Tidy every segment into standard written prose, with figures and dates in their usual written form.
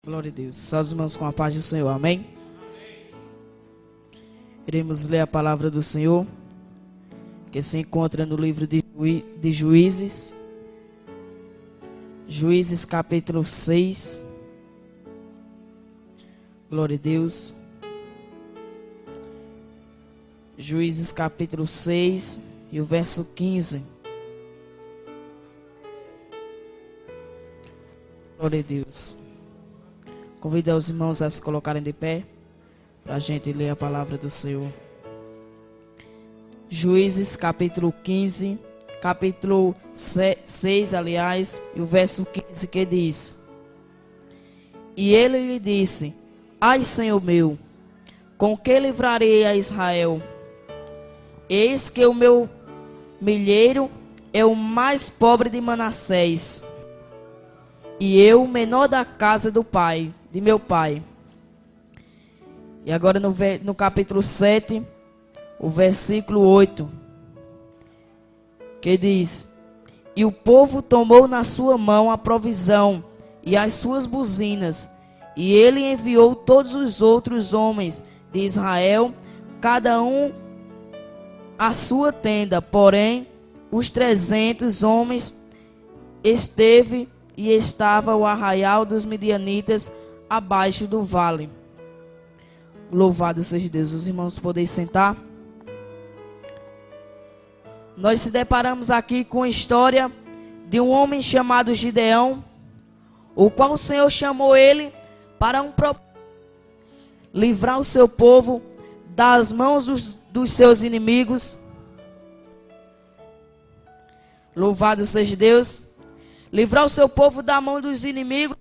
Glória a Deus. Só os irmãos com a paz do Senhor. Amém? Iremos ler a palavra do Senhor, que se encontra no livro de Juízes. Juízes capítulo 6. Glória a Deus. Juízes capítulo 6 e o verso 15. Glória a Deus. Convido os irmãos a se colocarem de pé para a gente ler a palavra do Senhor. Juízes capítulo 15, capítulo 6, aliás, e o verso 15 que diz: E ele lhe disse: Ai, Senhor meu, com que livrarei a Israel? Eis que o meu milheiro é o mais pobre de Manassés, e eu o menor da casa de meu pai. E agora no capítulo 7, o versículo 8, que diz: E o povo tomou na sua mão a provisão e as suas buzinas, e ele enviou todos os outros homens de Israel, cada um à sua tenda. Porém, os 300 homens estava o arraial dos midianitas abaixo do vale. Louvado seja Deus. Os irmãos podem sentar. Nós se deparamos aqui com a história de um homem chamado Gideão, o qual o Senhor chamou ele para livrar o seu povo das mãos dos seus inimigos. Louvado seja Deus. Livrar o seu povo da mão dos inimigos,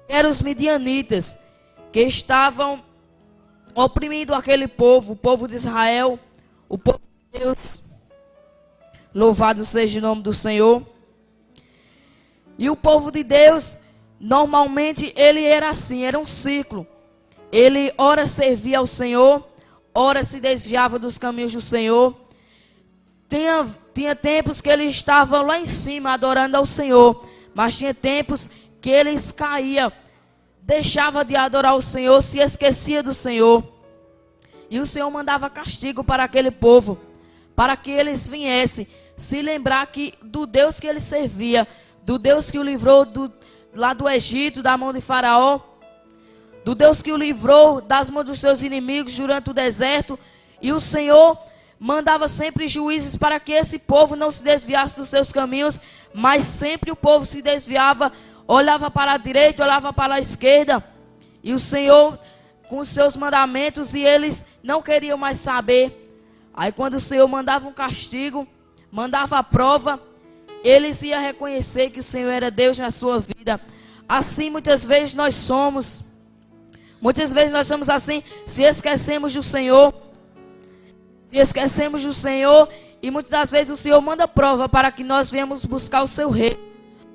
que eram os midianitas, que estavam oprimindo aquele povo, o povo de Israel, o povo de Deus. Louvado seja o nome do Senhor. E o povo de Deus, normalmente ele era assim, era um ciclo. Ele ora servia ao Senhor, ora se desviava dos caminhos do Senhor. Tinha tempos que ele estava lá em cima adorando ao Senhor, mas tinha tempos que eles caíam, deixava de adorar o Senhor, se esquecia do Senhor. E o Senhor mandava castigo para aquele povo, para que eles viessem se lembrar do Deus que ele servia, do Deus que o livrou lá do Egito, da mão de Faraó, do Deus que o livrou das mãos dos seus inimigos durante o deserto. E o Senhor mandava sempre juízes para que esse povo não se desviasse dos seus caminhos, mas sempre o povo se desviava, olhava para a direita, olhava para a esquerda, e o Senhor com os seus mandamentos, e eles não queriam mais saber. Aí quando o Senhor mandava um castigo, mandava a prova, eles iam reconhecer que o Senhor era Deus na sua vida. Assim muitas vezes nós somos assim, se esquecemos do Senhor, e muitas das vezes o Senhor manda prova para que nós venhamos buscar o seu reino,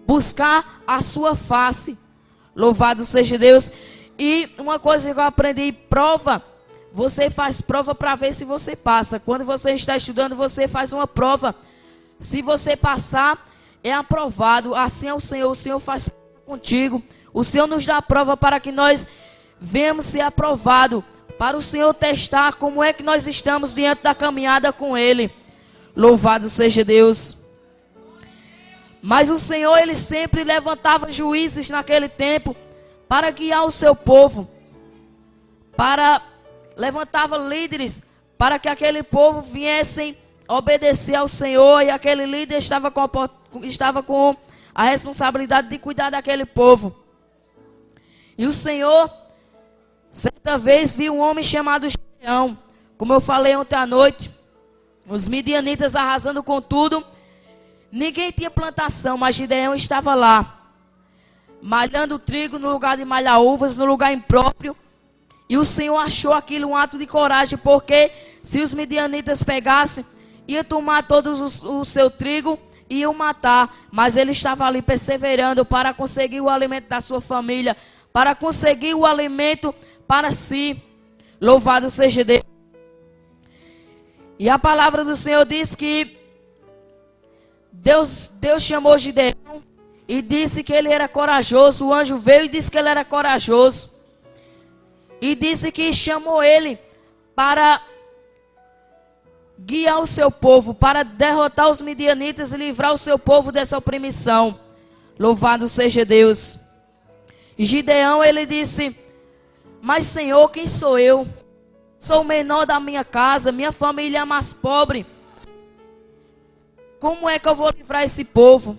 buscar a sua face. Louvado seja Deus. E uma coisa que eu aprendi: prova, você faz prova para ver se você passa. Quando você está estudando, você faz uma prova. Se você passar, é aprovado. Assim é o Senhor faz prova contigo. O Senhor nos dá a prova para que nós venhamos ser aprovados, para o Senhor testar como é que nós estamos diante da caminhada com Ele. Louvado seja Deus. Mas o Senhor, Ele sempre levantava juízes naquele tempo para guiar o seu povo. Levantava líderes para que aquele povo viessem obedecer ao Senhor. E aquele líder estava com a responsabilidade de cuidar daquele povo. E o Senhor, certa vez, viu um homem chamado Gideão. Como eu falei ontem à noite, os midianitas arrasando com tudo. Ninguém tinha plantação, mas Gideão estava lá, malhando trigo no lugar de malhar uvas, no lugar impróprio. E o Senhor achou aquilo um ato de coragem, porque se os midianitas pegassem, ia tomar todo o seu trigo e iam matar. Mas ele estava ali perseverando para conseguir o alimento da sua família, para conseguir o alimento para si. Louvado seja Deus. E a palavra do Senhor diz que Deus chamou Gideão e disse que ele era corajoso. O anjo veio e disse que ele era corajoso. E disse que chamou ele para guiar o seu povo, para derrotar os midianitas e livrar o seu povo dessa opressão. Louvado seja Deus. E Gideão, ele disse: mas Senhor, quem sou eu? Sou o menor da minha casa, minha família é a mais pobre. Como é que eu vou livrar esse povo?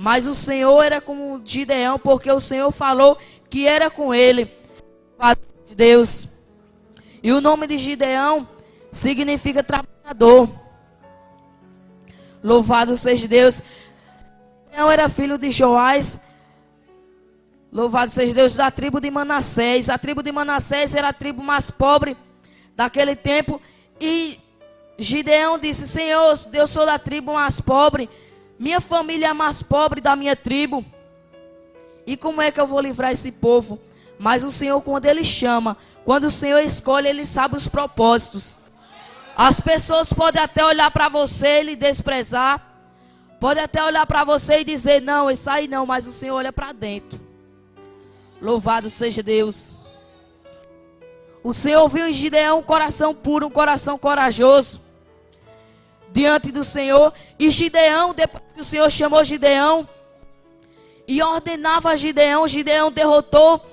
Mas o Senhor era com Gideão, porque o Senhor falou que era com ele. Louvado seja Deus. E o nome de Gideão significa trabalhador. Louvado seja Deus. Gideão era filho de Joás. Louvado seja Deus, da tribo de Manassés. A tribo de Manassés era a tribo mais pobre daquele tempo. E Gideão disse: Senhor, eu sou da tribo mais pobre. Minha família é a mais pobre da minha tribo. E como é que eu vou livrar esse povo? Mas o Senhor, quando Ele chama, quando o Senhor escolhe, Ele sabe os propósitos. As pessoas podem até olhar para você e lhe desprezar. Podem até olhar para você e dizer: não, isso aí não. Mas o Senhor olha para dentro. Louvado seja Deus. O Senhor viu em Gideão um coração puro, um coração corajoso diante do Senhor. E Gideão, depois que o Senhor chamou Gideão e ordenava a Gideão, Gideão derrotou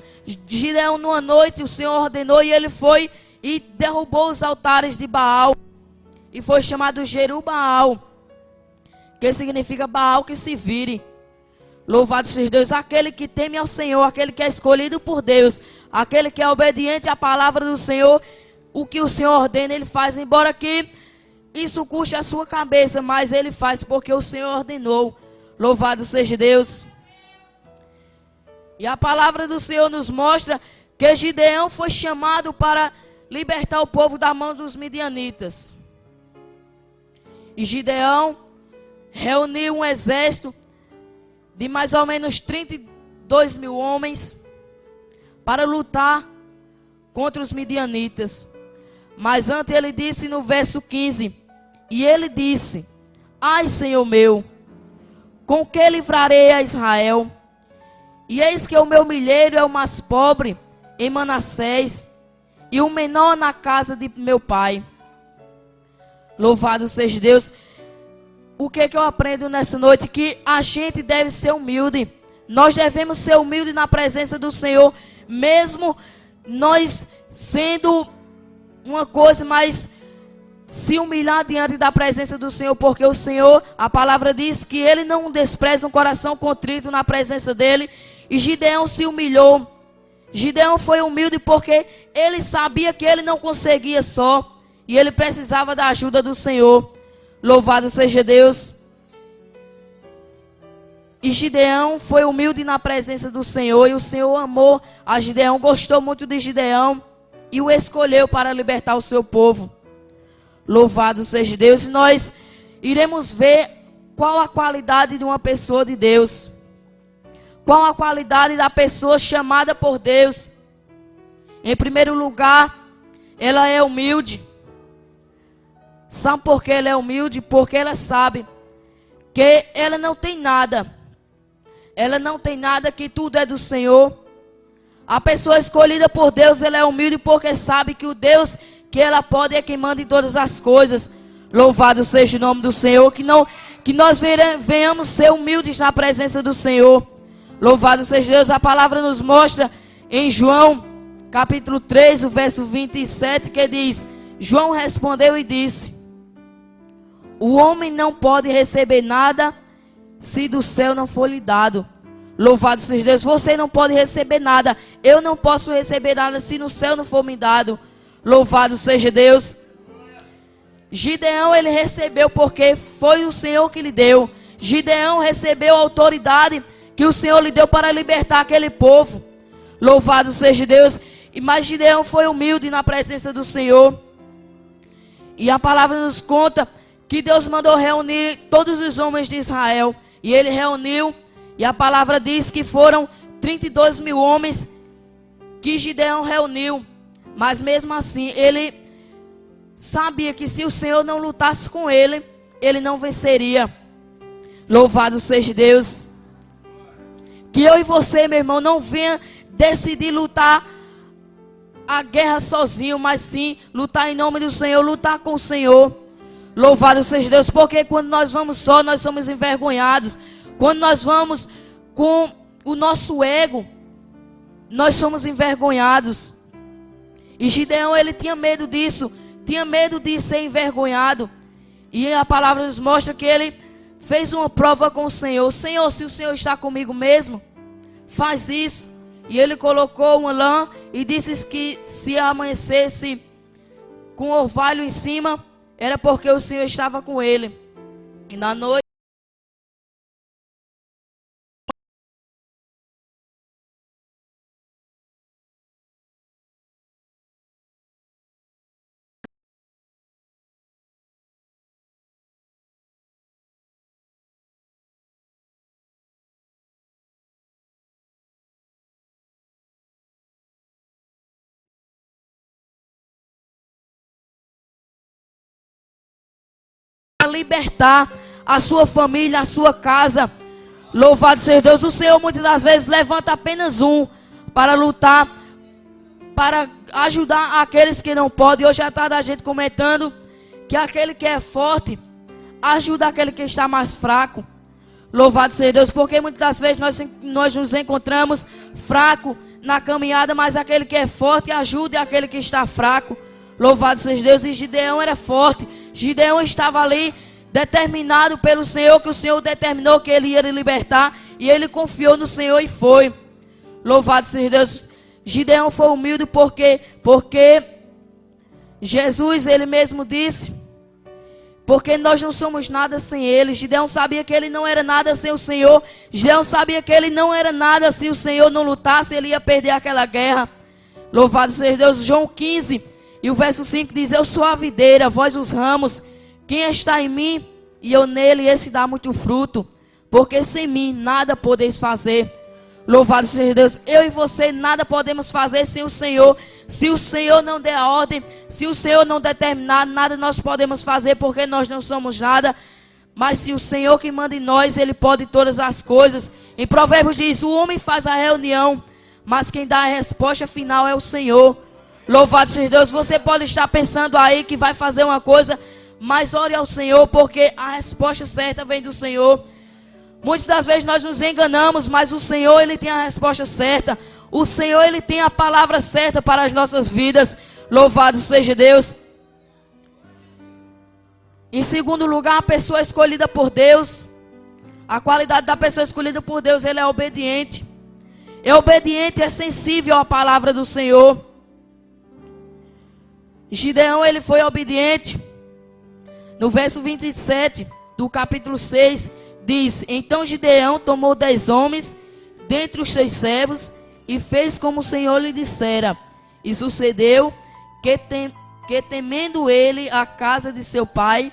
Gideão numa noite. O Senhor ordenou e ele foi e derrubou os altares de Baal. E foi chamado Jerubaal, que significa Baal que se vire. Louvado seja Deus, aquele que teme ao Senhor, aquele que é escolhido por Deus, aquele que é obediente à palavra do Senhor, o que o Senhor ordena, ele faz, embora que isso custe a sua cabeça, mas ele faz porque o Senhor ordenou. Louvado seja Deus. E a palavra do Senhor nos mostra que Gideão foi chamado para libertar o povo da mão dos midianitas. E Gideão reuniu um exército de mais ou menos 32 mil homens para lutar contra os midianitas. Mas antes ele disse no verso 15: e ele disse: ai, Senhor meu, com que livrarei a Israel? E eis que o meu milheiro é o mais pobre em Manassés, e o menor na casa de meu pai. Louvado seja Deus. O que eu aprendo nessa noite? Que a gente deve ser humilde. Nós devemos ser humildes na presença do Senhor, mesmo nós sendo uma coisa, mas se humilhar diante da presença do Senhor, porque o Senhor, a palavra diz que Ele não despreza um coração contrito na presença dEle. E Gideão se humilhou. Gideão foi humilde porque ele sabia que ele não conseguia só, e ele precisava da ajuda do Senhor. Louvado seja Deus. E Gideão foi humilde na presença do Senhor, e o Senhor amou a Gideão, gostou muito de Gideão e o escolheu para libertar o seu povo. Louvado seja Deus. E nós iremos ver qual a qualidade de uma pessoa de Deus. Qual a qualidade da pessoa chamada por Deus? Em primeiro lugar, ela é humilde. Sabe por que ela é humilde? Porque ela sabe que ela não tem nada. Ela não tem nada, que tudo é do Senhor. A pessoa escolhida por Deus, ela é humilde porque sabe que o Deus que ela pode é quem manda em todas as coisas. Louvado seja o nome do Senhor. Que nós venhamos ser humildes na presença do Senhor. Louvado seja Deus. A palavra nos mostra em João, capítulo 3, o verso 27, que diz: João respondeu e disse: o homem não pode receber nada se do céu não for lhe dado. Louvado seja Deus. Você não pode receber nada. Eu não posso receber nada se no céu não for me dado. Louvado seja Deus. Gideão, ele recebeu porque foi o Senhor que lhe deu. Gideão recebeu a autoridade que o Senhor lhe deu para libertar aquele povo. Louvado seja Deus. Mas Gideão foi humilde na presença do Senhor. E a palavra nos conta que Deus mandou reunir todos os homens de Israel. E ele reuniu. E a palavra diz que foram 32 mil homens que Gideão reuniu. Mas mesmo assim, ele sabia que se o Senhor não lutasse com ele, ele não venceria. Louvado seja Deus. Que eu e você, meu irmão, não venha decidir lutar a guerra sozinho, mas sim lutar em nome do Senhor, lutar com o Senhor. Louvado seja Deus, porque quando nós vamos só, nós somos envergonhados. Quando nós vamos com o nosso ego, nós somos envergonhados. E Gideão, ele tinha medo disso, tinha medo de ser envergonhado. E a palavra nos mostra que ele fez uma prova com o Senhor. Senhor, se o Senhor está comigo mesmo, faz isso. E ele colocou uma lã e disse que se amanhecesse com orvalho em cima, era porque o Senhor estava com ele. E na noite, para libertar a sua família, a sua casa. Louvado seja Deus. O Senhor muitas das vezes levanta apenas um para lutar, para ajudar aqueles que não podem. Hoje já está da gente comentando que aquele que é forte ajuda aquele que está mais fraco. Louvado seja Deus, porque muitas das vezes nós nos encontramos fraco na caminhada, mas aquele que é forte ajuda aquele que está fraco. Louvado seja Deus. E Gideão era forte. Gideão estava ali determinado pelo Senhor, que o Senhor determinou que ele ia libertar, e ele confiou no Senhor e foi. Louvado seja Deus. Gideão foi humilde porque Jesus, ele mesmo disse, porque nós não somos nada sem ele. Gideão sabia que ele não era nada sem o Senhor. Gideão sabia que ele não era nada se o Senhor não lutasse, ele ia perder aquela guerra. Louvado seja Deus. João 15 e o verso 5 diz: eu sou a videira, vós os ramos. Quem está em mim e eu nele, esse dá muito fruto, porque sem mim nada podeis fazer. Louvado seja Deus. Eu e você nada podemos fazer sem o Senhor. Se o Senhor não der a ordem, se o Senhor não determinar, nada nós podemos fazer, porque nós não somos nada. Mas se o Senhor que manda em nós, ele pode todas as coisas. Em Provérbios diz: o homem faz a reunião, mas quem dá a resposta final é o Senhor. Louvado seja Deus. Você pode estar pensando aí que vai fazer uma coisa, mas ore ao Senhor, porque a resposta certa vem do Senhor. Muitas das vezes nós nos enganamos, mas o Senhor, ele tem a resposta certa. O Senhor, ele tem a palavra certa para as nossas vidas. Louvado seja Deus. Em segundo lugar, a pessoa escolhida por Deus. A qualidade da pessoa escolhida por Deus, ele é obediente. É obediente, é sensível à palavra do Senhor. Gideão, ele foi obediente. No verso 27 do capítulo 6, diz: então Gideão tomou 10 homens dentre os seus servos e fez como o Senhor lhe dissera. E sucedeu que temendo ele a casa de seu pai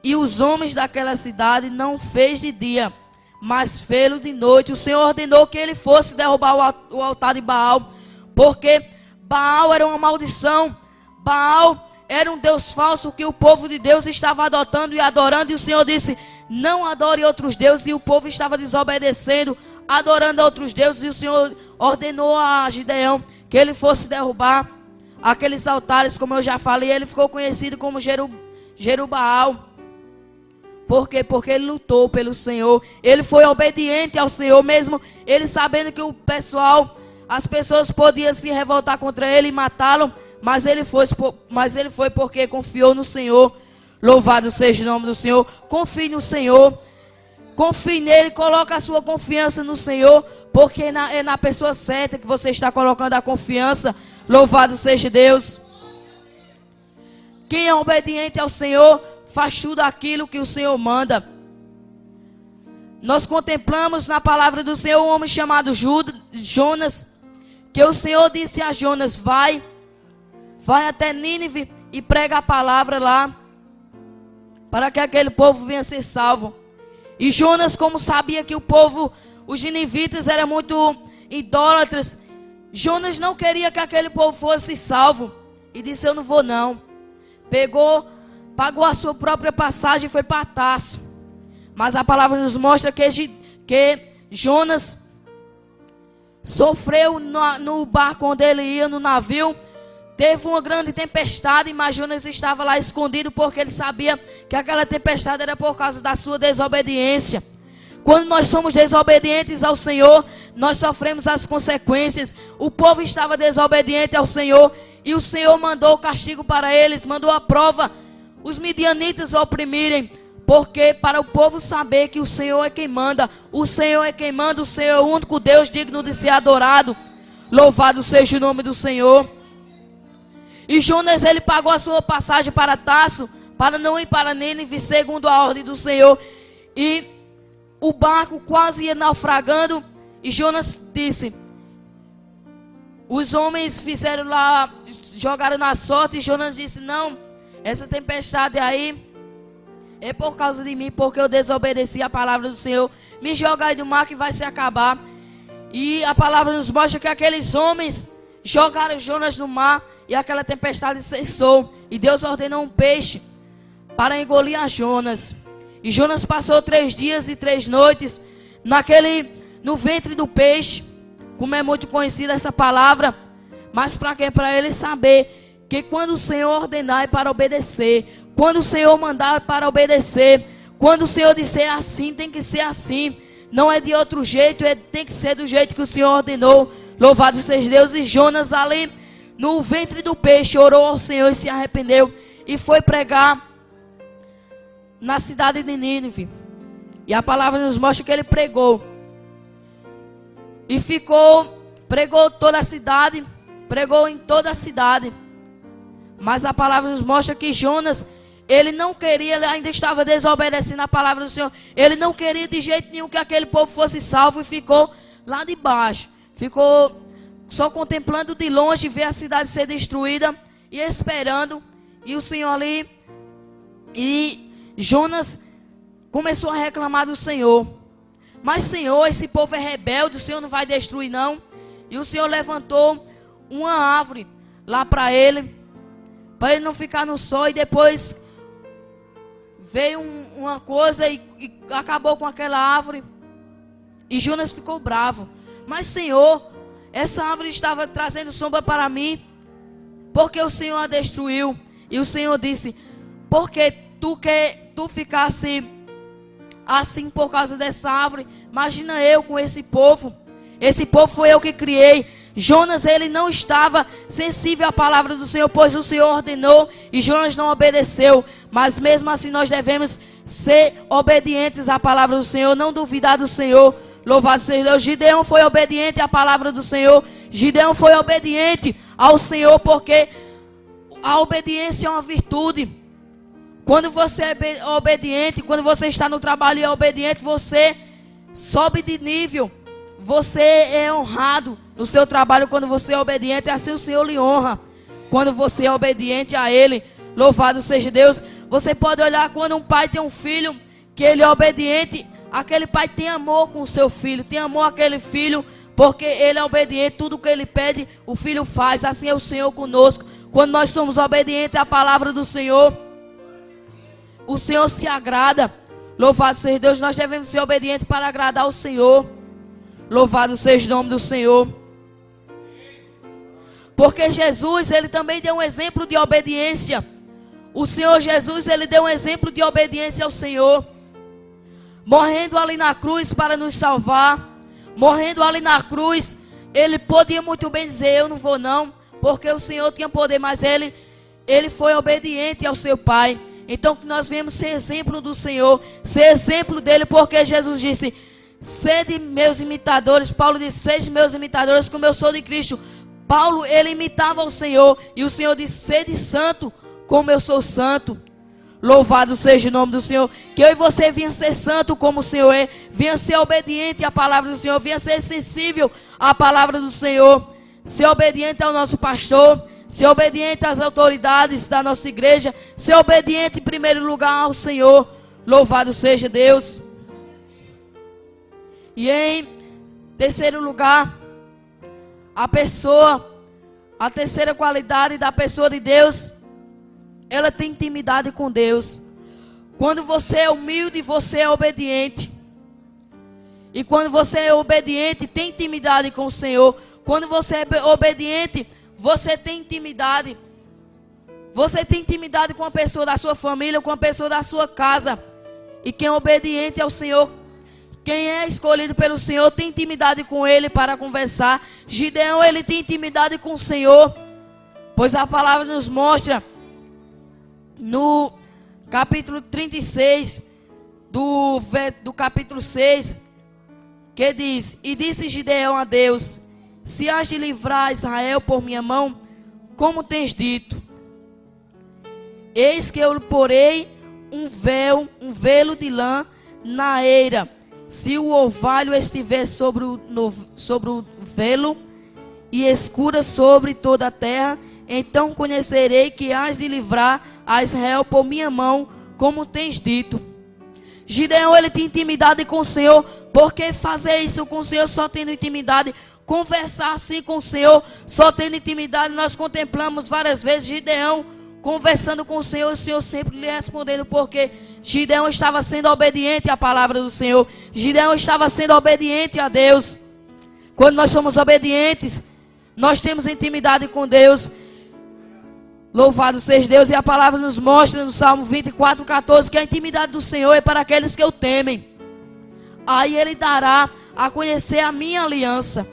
e os homens daquela cidade, não fez de dia, mas fê-lo de noite. O Senhor ordenou que ele fosse derrubar o altar de Baal, porque Baal era uma maldição. Baal era um Deus falso que o povo de Deus estava adotando e adorando. E o Senhor disse: não adore outros deuses. E o povo estava desobedecendo, adorando a outros deuses. E o Senhor ordenou a Gideão que ele fosse derrubar aqueles altares, como eu já falei. Ele ficou conhecido como Jerubaal. Por quê? Porque ele lutou pelo Senhor. Ele foi obediente ao Senhor, mesmo ele sabendo que as pessoas podiam se revoltar contra ele e matá-lo. Mas ele foi porque confiou no Senhor. Louvado seja o nome do Senhor. Confie no Senhor. Confie nele. Coloque a sua confiança no Senhor, porque é na pessoa certa que você está colocando a confiança. Louvado seja Deus. Quem é obediente ao Senhor faz tudo aquilo que o Senhor manda. Nós contemplamos na palavra do Senhor um homem chamado Jonas, que o Senhor disse a Jonas: vai até Nínive e prega a palavra lá, para que aquele povo venha ser salvo. E Jonas, como sabia que os ninivitas eram muito idólatras, Jonas não queria que aquele povo fosse salvo, e disse: eu não vou não. Pagou a sua própria passagem e foi para Tarso. Mas a palavra nos mostra que Jonas, sofreu no barco onde ele ia, no navio. Teve uma grande tempestade, mas Jonas estava lá escondido porque ele sabia que aquela tempestade era por causa da sua desobediência. Quando nós somos desobedientes ao Senhor, nós sofremos as consequências. O povo estava desobediente ao Senhor e o Senhor mandou o castigo para eles, mandou a prova, os midianitas oprimirem, porque para o povo saber que o Senhor é quem manda, o Senhor é quem manda, o Senhor é o único Deus digno de ser adorado. Louvado seja o nome do Senhor. E Jonas, ele pagou a sua passagem para Tarso, para não ir para Nínive, segundo a ordem do Senhor. E o barco quase ia naufragando, e Jonas disse, os homens fizeram lá, jogaram na sorte, e Jonas disse, não, essa tempestade aí é por causa de mim, porque eu desobedeci a palavra do Senhor. Me joga aí no mar que vai se acabar. E a palavra nos mostra que aqueles homens jogaram Jonas no mar, e aquela tempestade cessou, e Deus ordenou um peixe para engolir a Jonas. E Jonas passou 3 dias e 3 noites no ventre do peixe, como é muito conhecida essa palavra. Mas para quê? Para ele saber que quando o Senhor ordenar é para obedecer, quando o Senhor mandar é para obedecer, quando o Senhor disser assim, tem que ser assim, não é de outro jeito, tem que ser do jeito que o Senhor ordenou. Louvado seja Deus. E Jonas ali no ventre do peixe orou ao Senhor e se arrependeu e foi pregar na cidade de Nínive. E a palavra nos mostra que ele pregou. E pregou toda a cidade, pregou em toda a cidade. Mas a palavra nos mostra que Jonas, ele não queria, ele ainda estava desobedecendo a palavra do Senhor. Ele não queria de jeito nenhum que aquele povo fosse salvo e ficou lá de baixo. Ficou só contemplando de longe, ver a cidade ser destruída e esperando. E o Senhor ali, e Jonas começou a reclamar do Senhor. Mas Senhor, esse povo é rebelde, o Senhor não vai destruir não. E o Senhor levantou uma árvore lá para ele não ficar no sol. E depois veio uma coisa e acabou com aquela árvore. E Jonas ficou bravo. Mas Senhor, essa árvore estava trazendo sombra para mim, porque o Senhor a destruiu. E o Senhor disse, porque tu ficasse assim por causa dessa árvore, imagina eu com esse povo. Esse povo foi eu que criei. Jonas, ele não estava sensível à palavra do Senhor, pois o Senhor ordenou e Jonas não obedeceu. Mas mesmo assim nós devemos ser obedientes à palavra do Senhor, não duvidar do Senhor. Louvado seja Deus. Gideão foi obediente à palavra do Senhor. Gideão foi obediente ao Senhor, porque a obediência é uma virtude. Quando você é obediente, quando você está no trabalho e é obediente, você sobe de nível. Você é honrado no seu trabalho quando você é obediente, assim o Senhor lhe honra. Quando você é obediente a Ele, louvado seja Deus. Você pode olhar quando um pai tem um filho, que ele é obediente, aquele pai tem amor com o seu filho, tem amor àquele filho, porque ele é obediente, tudo que ele pede, o filho faz. Assim é o Senhor conosco. Quando nós somos obedientes à palavra do Senhor, o Senhor se agrada. Louvado seja Deus. Nós devemos ser obedientes para agradar o Senhor. Louvado seja o nome do Senhor. Porque Jesus, ele também deu um exemplo de obediência. O Senhor Jesus, ele deu um exemplo de obediência ao Senhor, morrendo ali na cruz para nos salvar. Morrendo ali na cruz, ele podia muito bem dizer, eu não vou não, porque o Senhor tinha poder, mas ele foi obediente ao seu Pai. Então que nós viemos ser exemplo do Senhor, ser exemplo dele, porque Jesus disse, sede meus imitadores. Paulo disse, sede meus imitadores como eu sou de Cristo. Paulo, ele imitava o Senhor, e o Senhor disse, sede santo como eu sou santo. Louvado seja o nome do Senhor. Que eu e você venha ser santo como o Senhor é, venha ser obediente à palavra do Senhor, venha ser sensível à palavra do Senhor, ser obediente ao nosso pastor, ser obediente às autoridades da nossa igreja, ser obediente em primeiro lugar ao Senhor. Louvado seja Deus. E em terceiro lugar, a terceira qualidade da pessoa de Deus, ela tem intimidade com Deus. Quando você é humilde, você é obediente. E quando você é obediente, tem intimidade com o Senhor. Quando você é obediente, você tem intimidade. Você tem intimidade com a pessoa da sua família, com a pessoa da sua casa. E quem é obediente ao Senhor, quem é escolhido pelo Senhor, tem intimidade com Ele para conversar. Gideão, ele tem intimidade com o Senhor. Pois a palavra nos mostra no capítulo 36, do capítulo 6, que diz: E disse Gideão a Deus: Se hás de livrar Israel por minha mão, como tens dito, eis que eu porei um velo de lã na eira. Se o orvalho estiver sobre o velo e escura sobre toda a terra, então conhecerei que hás de livrar a Israel por minha mão, como tens dito. Gideão, ele tem intimidade com o Senhor. Porque fazer isso com o Senhor, só tendo intimidade, conversar assim com o Senhor, só tendo intimidade. Nós contemplamos várias vezes Gideão conversando com o Senhor sempre lhe respondendo, porque Gideão estava sendo obediente à palavra do Senhor. Gideão estava sendo obediente a Deus. Quando nós somos obedientes, nós temos intimidade com Deus. Louvado seja Deus. E a palavra nos mostra no Salmo 24:14 que a intimidade do Senhor é para aqueles que o temem. Aí Ele dará a conhecer a minha aliança.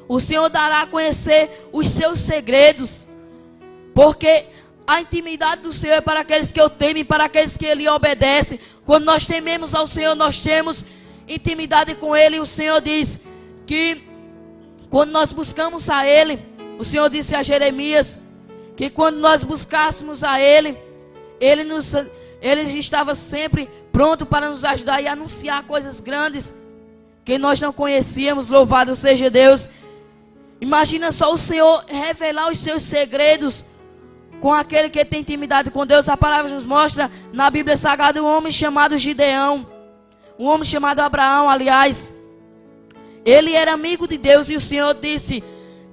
O Senhor dará a conhecer os seus segredos. Porque a intimidade do Senhor é para aqueles que o temem, para aqueles que Ele obedece. Quando nós tememos ao Senhor, nós temos intimidade com Ele. E o Senhor diz que quando nós buscamos a Ele, o Senhor disse a Jeremias que quando nós buscássemos a Ele, Ele estava sempre pronto para nos ajudar e anunciar coisas grandes que nós não conhecíamos. Louvado seja Deus. Imagina só o Senhor revelar os seus segredos com aquele que tem intimidade com Deus. A palavra nos mostra na Bíblia Sagrada um homem chamado Gideão, um homem chamado Abraão, aliás. Ele era amigo de Deus e o Senhor disse: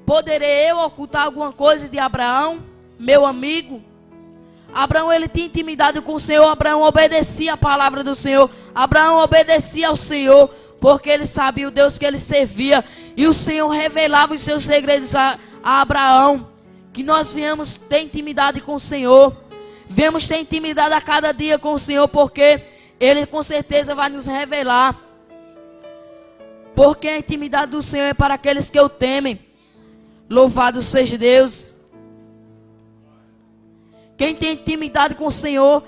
poderei eu ocultar alguma coisa de Abraão, meu amigo? Abraão, ele tinha intimidade com o Senhor. Abraão obedecia a palavra do Senhor. Abraão obedecia ao Senhor, porque ele sabia o Deus que ele servia. E o Senhor revelava os seus segredos a Abraão. Que nós viemos ter intimidade com o Senhor. Viemos ter intimidade a cada dia com o Senhor, porque Ele com certeza vai nos revelar. Porque a intimidade do Senhor é para aqueles que o temem. Louvado seja Deus. Quem tem intimidade com o Senhor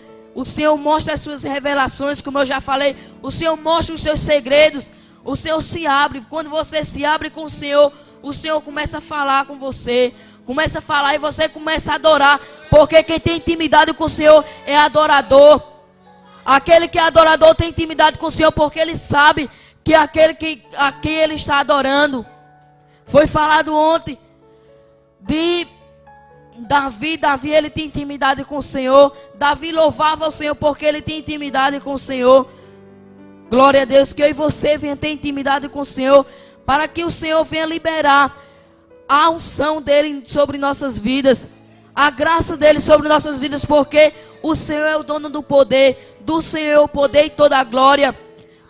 mostra as suas revelações, como eu já falei. O Senhor mostra os seus segredos. O Senhor se abre. Quando você se abre com o Senhor começa a falar com você. Começa a falar e você começa a adorar. Porque quem tem intimidade com o Senhor é adorador. Aquele que é adorador tem intimidade com o Senhor, porque ele sabe que aquele a quem ele está adorando. Foi falado ontem de Davi. Davi, ele tem intimidade com o Senhor. Davi louvava o Senhor porque ele tem intimidade com o Senhor. Glória a Deus, que eu e você venha ter intimidade com o Senhor, para que o Senhor venha liberar a unção dele sobre nossas vidas, a graça dele sobre nossas vidas, porque o Senhor é o dono do poder. Do Senhor é o poder e toda a glória,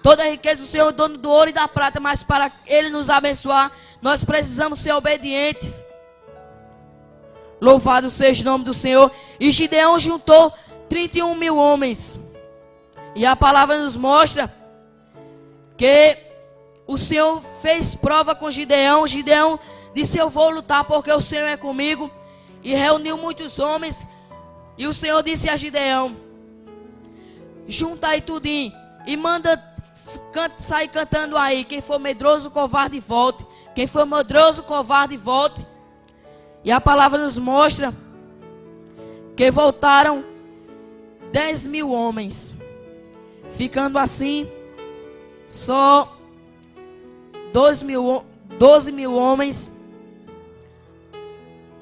toda a riqueza. O Senhor é o dono do ouro e da prata, mas para Ele nos abençoar, nós precisamos ser obedientes. Louvado seja o nome do Senhor. E Gideão juntou 31 mil homens. E a palavra nos mostra que o Senhor fez prova com Gideão. Gideão disse: eu vou lutar porque o Senhor é comigo. E reuniu muitos homens. E o Senhor disse a Gideão: junta aí tudinho e manda sair cantando aí. Quem for medroso, covarde, volte. Quem for medroso, covarde, volte. E a palavra nos mostra que voltaram 10 mil homens, ficando assim só 12 mil homens.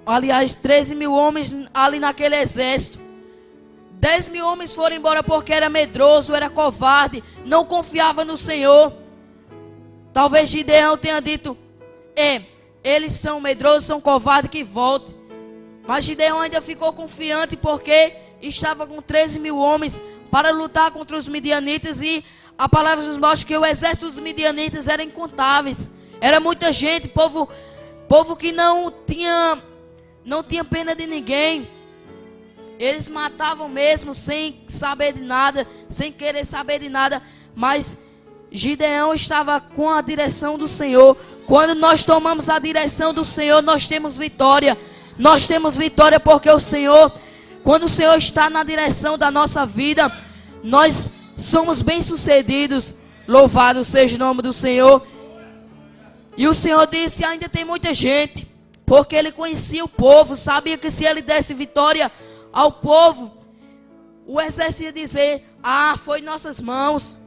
Aliás, 13 mil homens ali naquele exército. 10 mil homens foram embora porque era medroso, era covarde, não confiava no Senhor. Talvez Gideão tenha dito: eles são medrosos, são covardes, que voltem. Mas Gideão ainda ficou confiante, porque estava com 13 mil homens para lutar contra os midianitas. E a palavra nos mostra que o exército dos midianitas era incontáveis. Era muita gente, povo que não tinha pena de ninguém. Eles matavam mesmo sem saber de nada, sem querer saber de nada. Mas Gideão estava com a direção do Senhor. Quando nós tomamos a direção do Senhor, nós temos vitória. Nós temos vitória porque o Senhor, quando o Senhor está na direção da nossa vida, nós somos bem-sucedidos. Louvado seja o nome do Senhor. E o Senhor disse: ainda tem muita gente, porque Ele conhecia o povo, sabia que se Ele desse vitória ao povo, o exército ia dizer: ah, foi nossas mãos,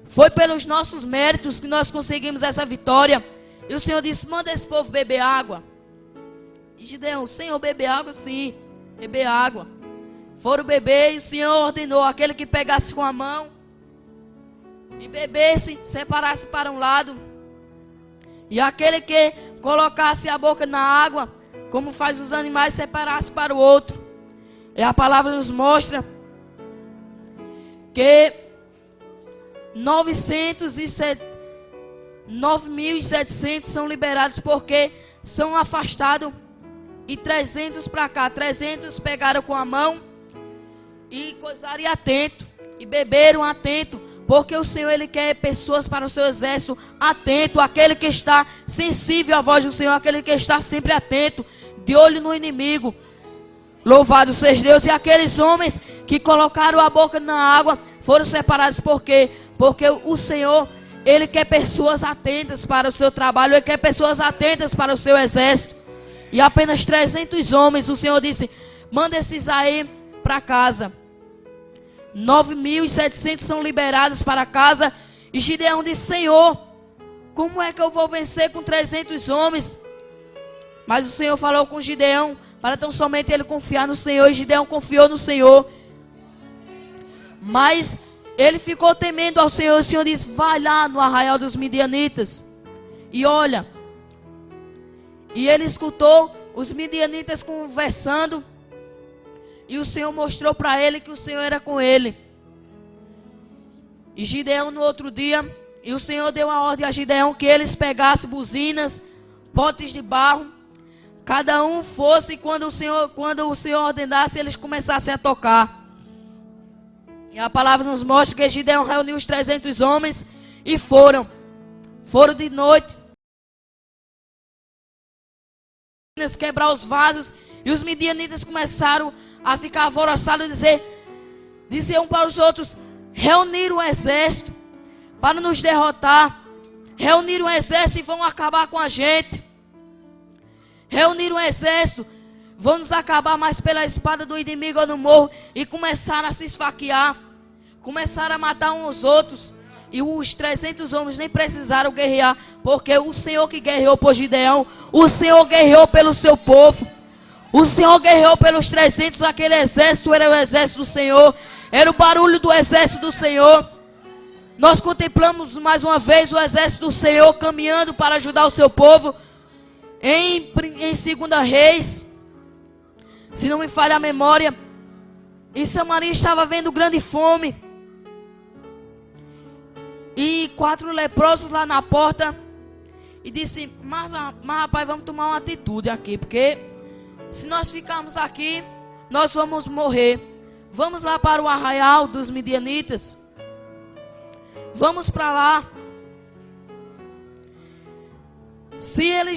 foi pelos nossos méritos que nós conseguimos essa vitória. E o Senhor disse: manda esse povo beber água. E Gideão: Senhor, beber água? Sim, beber água. Foram beber e o Senhor ordenou: aquele que pegasse com a mão e bebesse, separasse para um lado, e aquele que colocasse a boca na água, como faz os animais, separasse para o outro. E a palavra nos mostra que 9.700 são liberados porque são afastados, e 300 para cá. 300 pegaram com a mão e coisaram atento, e beberam atento, porque o Senhor, Ele quer pessoas para o seu exército atento, aquele que está sensível à voz do Senhor, aquele que está sempre atento, de olho no inimigo. Louvado seja Deus. E aqueles homens que colocaram a boca na água foram separados. Por quê? Porque o Senhor, Ele quer pessoas atentas para o seu trabalho, Ele quer pessoas atentas para o seu exército. E apenas 300 homens, o Senhor disse: manda esses aí para casa. 9.700 são liberados para casa. E Gideão disse: Senhor, como é que eu vou vencer com 300 homens? Mas o Senhor falou com Gideão para tão somente ele confiar no Senhor. E Gideão confiou no Senhor. Mas ele ficou temendo ao Senhor. O Senhor disse: vai lá no arraial dos midianitas e olha. E ele escutou os midianitas conversando. E o Senhor mostrou para ele que o Senhor era com ele. E Gideão no outro dia, e o Senhor deu a ordem a Gideão que eles pegassem buzinas, potes de barro, cada um fosse, quando o Senhor ordenasse, eles começassem a tocar. E a palavra nos mostra que Gideão reuniu os 300 homens e foram de noite quebrar os vasos. E os midianitas começaram a ficar alvoroçados e dizer um para os outros: reuniram o exército para nos derrotar, reuniram o exército e vão acabar com a gente, reuniram o exército, vão nos acabar mais pela espada do inimigo ou no morro. E começaram a se esfaquear, começaram a matar uns aos outros. E os 300 homens nem precisaram guerrear, porque o Senhor que guerreou por Gideão, o Senhor guerreou pelo seu povo. O Senhor guerreou pelos 300, aquele exército era o exército do Senhor, era o barulho do exército do Senhor. Nós contemplamos mais uma vez o exército do Senhor caminhando para ajudar o seu povo. Em 2 Reis, se não me falha a memória, em Samaria estava havendo grande fome. E 4 leprosos lá na porta. E disse: mas rapaz, vamos tomar uma atitude aqui, porque se nós ficarmos aqui, nós vamos morrer. Vamos lá para o arraial dos midianitas. Vamos para lá. Se ele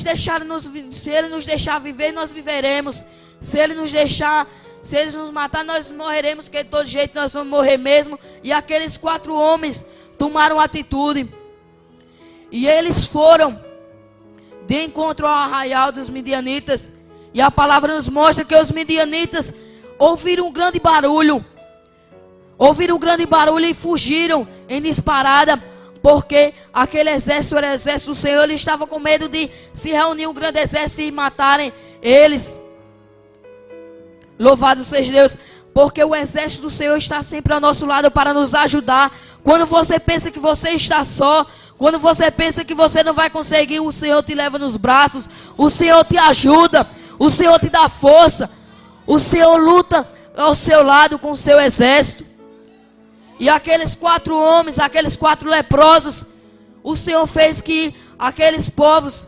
nos deixar viver, nós viveremos. Se eles nos matar, nós morreremos, porque de todo jeito nós vamos morrer mesmo. E aqueles 4 homens tomaram atitude. E eles foram de encontro ao arraial dos midianitas. E a palavra nos mostra que os midianitas ouviram um grande barulho. Ouviram um grande barulho e fugiram em disparada. Porque aquele exército era o exército do Senhor. Ele estava com medo de se reunir um grande exército e matarem eles. Louvado seja Deus. Porque o exército do Senhor está sempre ao nosso lado para nos ajudar. Quando você pensa que você está só, quando você pensa que você não vai conseguir, o Senhor te leva nos braços. O Senhor te ajuda. O Senhor te dá força. O Senhor luta ao seu lado com o seu exército. E aqueles 4 homens, aqueles 4 leprosos, o Senhor fez que aqueles povos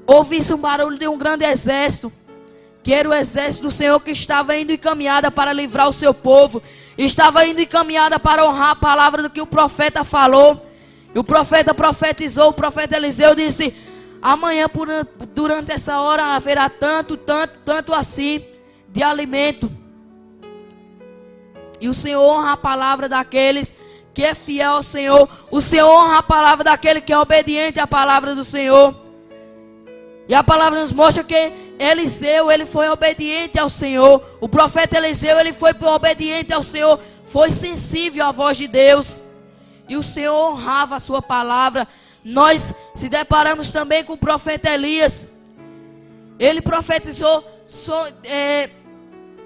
ouvissem um barulho de um grande exército, que era o exército do Senhor, que estava indo encaminhada para livrar o seu povo, estava indo encaminhada para honrar a palavra do que o profeta falou. E o profeta profetizou, o profeta Eliseu disse: amanhã durante essa hora haverá tanto assim de alimento. E o Senhor honra a palavra daqueles que é fiel ao Senhor. O Senhor honra a palavra daquele que é obediente à palavra do Senhor. E a palavra nos mostra que Eliseu, ele foi obediente ao Senhor. O profeta Eliseu, ele foi obediente ao Senhor, foi sensível à voz de Deus. E o Senhor honrava a sua palavra. Nós se deparamos também com o profeta Elias. Ele profetizou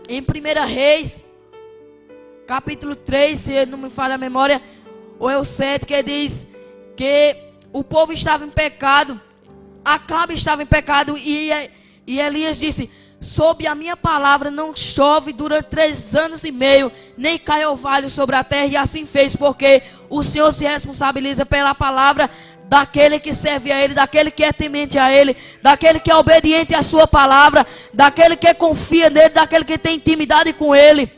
em 1 Reis, capítulo 3, se não me falha a memória, ou é o 7, que diz que o povo estava em pecado. Acabe estava em pecado e Elias disse: sob a minha palavra não chove durante 3 anos e meio, nem cai orvalho sobre a terra. E assim fez, porque o Senhor se responsabiliza pela palavra daquele que serve a Ele, daquele que é temente a Ele, daquele que é obediente à sua palavra, daquele que confia nele, daquele que tem intimidade com Ele.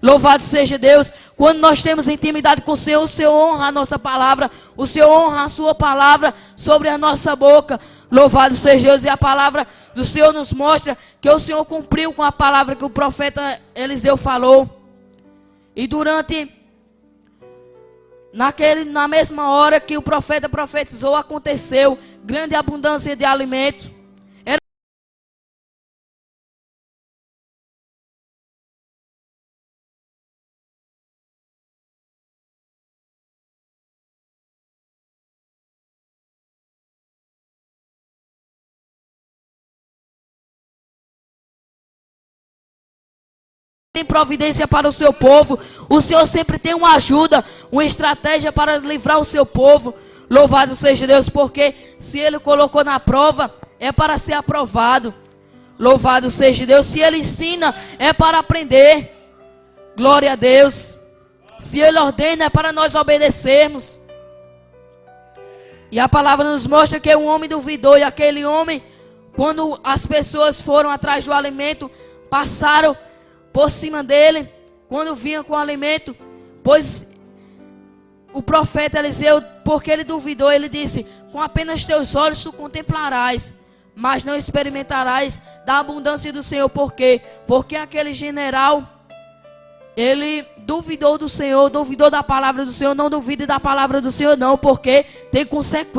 Louvado seja Deus. Quando nós temos intimidade com o Senhor honra a nossa palavra, o Senhor honra a sua palavra sobre a nossa boca. Louvado seja Deus. E a palavra do Senhor nos mostra que o Senhor cumpriu com a palavra que o profeta Eliseu falou. E na mesma hora que o profeta profetizou, aconteceu grande abundância de alimento. Tem providência para o seu povo. O Senhor sempre tem uma ajuda, uma estratégia para livrar o seu povo. Louvado seja Deus, porque se Ele colocou na prova, é para ser aprovado. Louvado seja Deus. Se Ele ensina, é para aprender. Glória a Deus. Se Ele ordena, é para nós obedecermos. E a palavra nos mostra que um homem duvidou, e aquele homem, quando as pessoas foram atrás do alimento, passaram por cima dele, quando vinha com o alimento, pois o profeta Eliseu, porque ele duvidou, ele disse: com apenas teus olhos tu contemplarás, mas não experimentarás da abundância do Senhor. Por quê? Porque aquele general, ele duvidou do Senhor, duvidou da palavra do Senhor. Não duvide da palavra do Senhor não, porque tem consequências.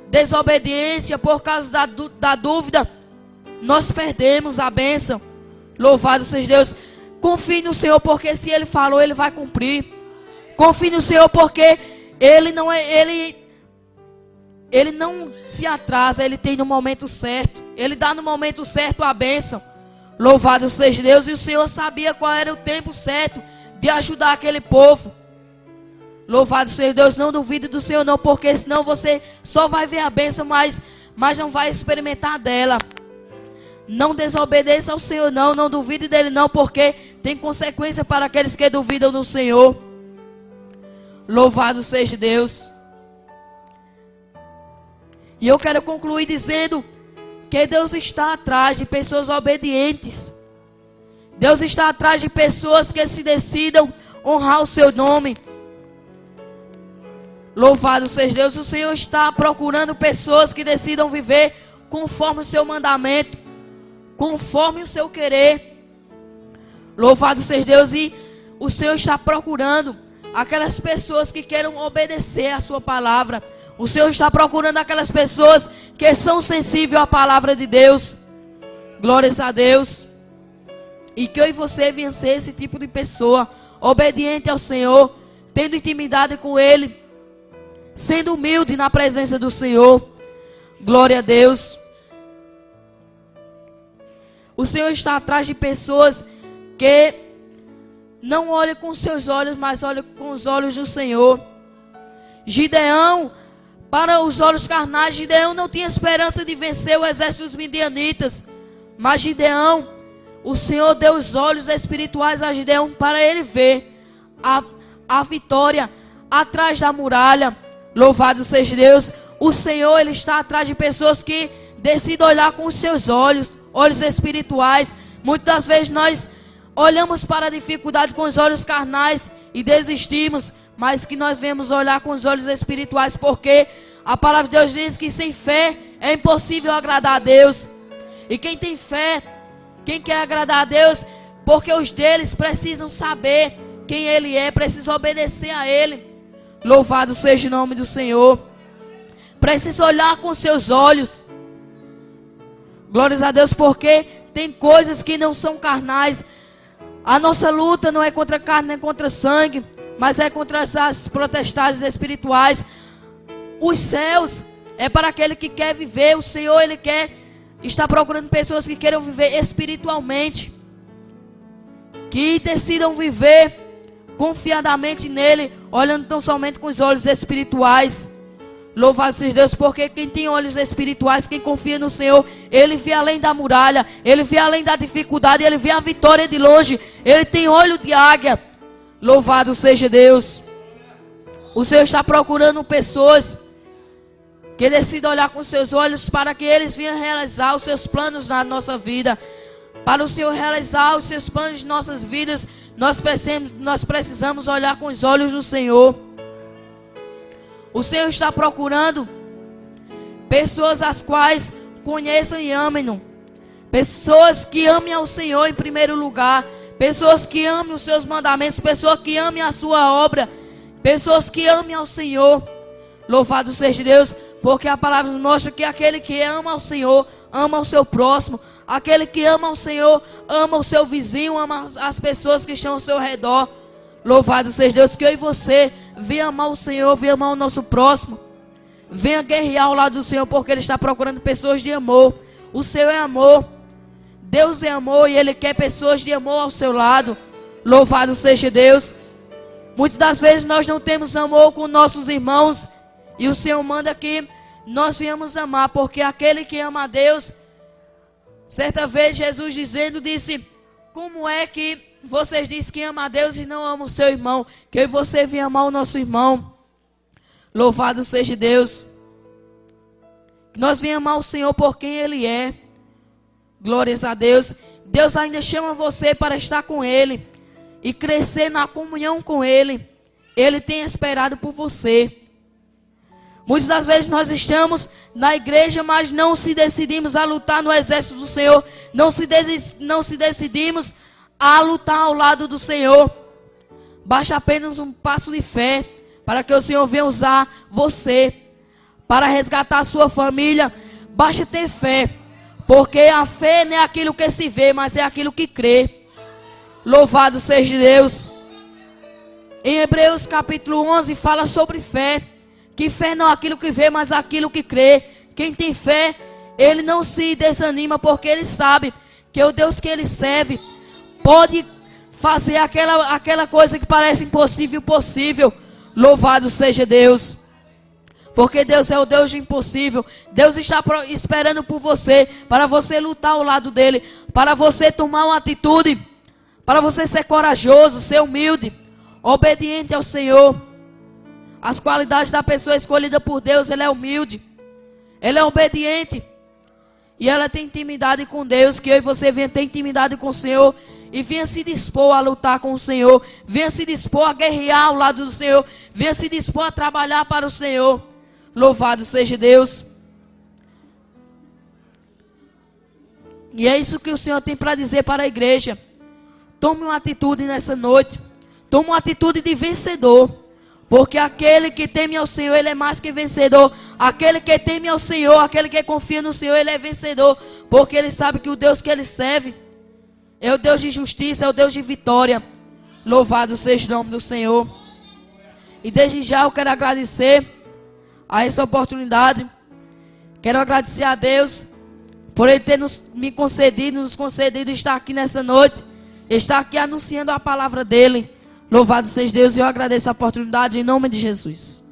Desobediência, por causa da dúvida, nós perdemos a bênção. Louvado seja Deus. Confie no Senhor, porque se Ele falou, Ele vai cumprir. Confie no Senhor, porque Ele não se atrasa, Ele tem no momento certo. Ele dá no momento certo a bênção. Louvado seja Deus. E o Senhor sabia qual era o tempo certo de ajudar aquele povo. Louvado seja Deus. Não duvide do Senhor não, porque senão você só vai ver a bênção, mas não vai experimentar dela. Não desobedeça ao Senhor não, não duvide dele não, porque tem consequência para aqueles que duvidam do Senhor. Louvado seja Deus. E eu quero concluir dizendo que Deus está atrás de pessoas obedientes. Deus está atrás de pessoas que se decidam honrar o seu nome. Louvado seja Deus. O Senhor está procurando pessoas que decidam viver conforme o seu mandamento, conforme o seu querer. Louvado seja Deus. E o Senhor está procurando aquelas pessoas que queiram obedecer a sua palavra. O Senhor está procurando aquelas pessoas que são sensíveis à palavra de Deus. Glórias a Deus. E que eu e você vencer esse tipo de pessoa. obediente ao Senhor, tendo intimidade com Ele, sendo humilde na presença do Senhor. Glória a Deus. O Senhor está atrás de pessoas que não olham com seus olhos, mas olham com os olhos do Senhor. Gideão, para os olhos carnais, Gideão não tinha esperança de vencer o exército dos midianitas. Mas Gideão, o Senhor deu os olhos espirituais a Gideão para ele ver a vitória atrás da muralha. Louvado seja Deus. O Senhor, Ele está atrás de pessoas que decidem olhar com os seus olhos espirituais. Muitas das vezes nós olhamos para a dificuldade com os olhos carnais e desistimos, mas que nós venhamos olhar com os olhos espirituais, porque a palavra de Deus diz que sem fé é impossível agradar a Deus. E quem tem fé, quem quer agradar a Deus, porque os deles precisam saber quem Ele é, precisam obedecer a Ele. Louvado seja o nome do Senhor. Precisa olhar com seus olhos. Glórias a Deus, porque tem coisas que não são carnais. A nossa luta não é contra carne nem contra sangue, mas é contra as potestades espirituais. Os céus é para aquele que quer viver. O Senhor, Ele está procurando pessoas que queiram viver espiritualmente, que decidam viver confiadamente nele, olhando tão somente com os olhos espirituais. Louvado seja Deus, porque quem tem olhos espirituais, quem confia no Senhor, ele vê além da muralha, ele vê além da dificuldade, ele vê a vitória de longe, ele tem olho de águia. Louvado seja Deus. O Senhor está procurando pessoas que decidam olhar com seus olhos para que eles venham realizar os seus planos na nossa vida. Para o Senhor realizar os seus planos de nossas vidas, nós precisamos olhar com os olhos do Senhor. O Senhor está procurando pessoas as quais conheçam e amem-no. Pessoas que amem ao Senhor em primeiro lugar. Pessoas que amem os seus mandamentos. Pessoas que amem a sua obra. Pessoas que amem ao Senhor. Louvado seja Deus, porque a palavra nos mostra que aquele que ama ao Senhor, ama o seu próximo. Aquele que ama ao Senhor, ama o seu vizinho, ama as pessoas que estão ao seu redor. Louvado seja Deus, que eu e você venha amar o Senhor, venha amar o nosso próximo. Venha guerrear ao lado do Senhor, porque Ele está procurando pessoas de amor. O Senhor é amor. Deus é amor e Ele quer pessoas de amor ao seu lado. Louvado seja Deus. Muitas das vezes nós não temos amor com nossos irmãos, e o Senhor manda que nós venhamos amar, porque aquele que ama a Deus, certa vez Jesus disse: como é que vocês dizem que ama a Deus e não ama o seu irmão? Que eu e você venham amar o nosso irmão. Louvado seja Deus. Que nós venhamos amar o Senhor por quem Ele é. Glórias a Deus. Deus ainda chama você para estar com Ele e crescer na comunhão com Ele. Ele tem esperado por você. Muitas das vezes nós estamos na igreja, mas não se decidimos a lutar no exército do Senhor. Não se decidimos a lutar ao lado do Senhor. Basta apenas um passo de fé para que o Senhor venha usar você para resgatar a sua família. Basta ter fé, porque a fé não é aquilo que se vê, mas é aquilo que crê. Louvado seja Deus. Em Hebreus capítulo 11 fala sobre fé. Que fé não é aquilo que vê, mas aquilo que crê. Quem tem fé, ele não se desanima, porque ele sabe que o Deus que ele serve pode fazer aquela coisa que parece impossível, possível. Louvado seja Deus. Porque Deus é o Deus do impossível. Deus está esperando por você, para você lutar ao lado dele, para você tomar uma atitude, para você ser corajoso, ser humilde, obediente ao Senhor. As qualidades da pessoa escolhida por Deus: ela é humilde, ela é obediente e ela tem intimidade com Deus. Que eu e você venha ter intimidade com o Senhor e venha se dispor a lutar com o Senhor, venha se dispor a guerrear ao lado do Senhor, venha se dispor a trabalhar para o Senhor. Louvado seja Deus. E é isso que o Senhor tem para dizer para a igreja. Tome uma atitude nessa noite, tome uma atitude de vencedor. Porque aquele que teme ao Senhor, ele é mais que vencedor. Aquele que teme ao Senhor, aquele que confia no Senhor, ele é vencedor. Porque ele sabe que o Deus que ele serve é o Deus de justiça, é o Deus de vitória. Louvado seja o nome do Senhor. E desde já eu quero agradecer a essa oportunidade. Quero agradecer a Deus por Ele ter nos concedido estar aqui nessa noite. Estar aqui anunciando a palavra dEle. Louvado seja Deus, e eu agradeço a oportunidade em nome de Jesus.